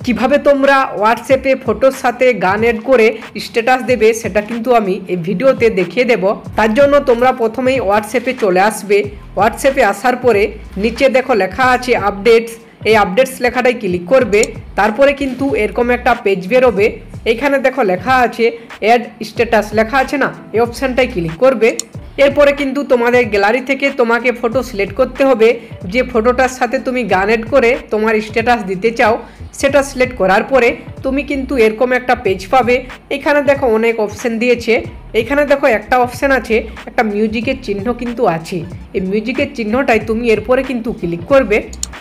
কিভাবে তোমরা হোয়াটসঅ্যাপে ফটোর সাথে গান এড করে স্ট্যাটাস দেবে সেটা কিন্তু আমি এই ভিডিওতে দেখিয়ে দেব। তার জন্য তোমরা প্রথমেই হোয়াটসঅ্যাপে চলে আসবে। হোয়াটসঅ্যাপে আসার পরে নিচে দেখো লেখা আছে আপডেটস, এই আপডেটস লেখাটাই ক্লিক করবে। তারপরে কিন্তু এরকম একটা পেজ বেরোবে। এইখানে দেখো লেখা আছে অ্যাড স্ট্যাটাস লেখা আছে না, এই অপশানটাই ক্লিক করবে। এরপরে কিন্তু তোমাদের গ্যালারি থেকে তোমাকে ফটো সিলেক্ট করতে হবে। যে ফটোটার সাথে তুমি গান এড করে তোমার স্ট্যাটাস দিতে চাও সেটা সিলেক্ট করার পরে তুমি কিন্তু এরকম একটা পেজ পাবে। এখানে দেখো অনেক অপশান দিয়েছে। এখানে দেখো একটা অপশান আছে, একটা মিউজিকের চিহ্ন কিন্তু আছে। এই মিউজিকের চিহ্নটাই তুমি এরপরে কিন্তু ক্লিক করবে।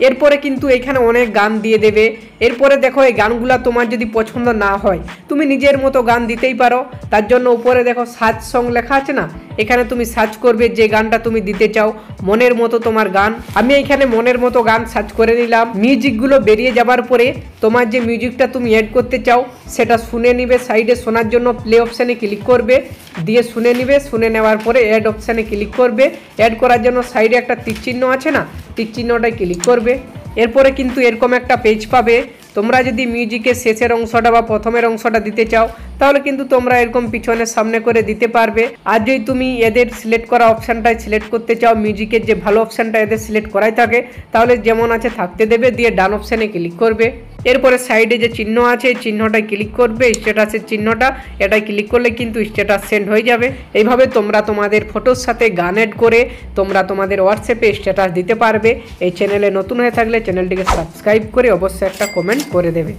এরপরে কিন্তু এখানে অনেক গান দিয়ে দেবে। এরপরে দেখো এই গানগুলো তোমার যদি পছন্দ না হয় তুমি নিজের মতো গান দিতেই পারো। তার জন্য উপরে দেখো সার্চ সং লেখা আছে না, এখানে তুমি সার্চ করবে যে গানটা তুমি দিতে চাও, মনের মতো তোমার গান। আমি এখানে মনের মতো গান সার্চ করে নিলাম। মিউজিকগুলো বেরিয়ে যাবার পরে তোমার যে মিউজিকটা তুমি অ্যাড করতে চাও সেটা শুনে নিবে। সাইডে শোনার জন্য প্লে অপশানে ক্লিক করবে, দিয়ে শুনে নিবে। শুনে নেওয়ার পরে অ্যাড অপশানে ক্লিক করবে। অ্যাড করার জন্য সাইডে একটা টিক চিহ্ন আছে না, টিক চিহ্নটায় ক্লিক করবে। এরপরে কিন্তু এরকম একটা পেজ পাবে। তোমরা যদি মিউজিকের শেষের অংশটা বা প্রথমের অংশটা দিতে চাও তাহলে কিন্তু তোমরা এরকম পিছনের সামনে করে দিতে পারবে। আর যদি তুমি এদের সিলেক্ট করা অপশানটাই সিলেক্ট করতে চাও, মিউজিকের যে ভালো অপশানটা এদের সিলেক্ট করাই থাকে, তাহলে যেমন আছে থাকতে দেবে, দিয়ে ডান অপশানে ক্লিক করবে। এরপরে সাইডে যে চিহ্ন আছে এই চিহ্নটায় ক্লিক করবে, স্ট্যাটাসের চিহ্নটা, এটাই ক্লিক করলে কিন্তু স্ট্যাটাস সেন্ড হয়ে যাবে। এইভাবে তোমরা তোমাদের ফটোর সাথে গান এড করে তোমরা তোমাদের হোয়াটসঅ্যাপে স্ট্যাটাস দিতে পারবে। এই চ্যানেলে নতুন হয়ে থাকলে চ্যানেলটিকে সাবস্ক্রাইব করে অবশ্যই একটা কমেন্ট করে দেবে।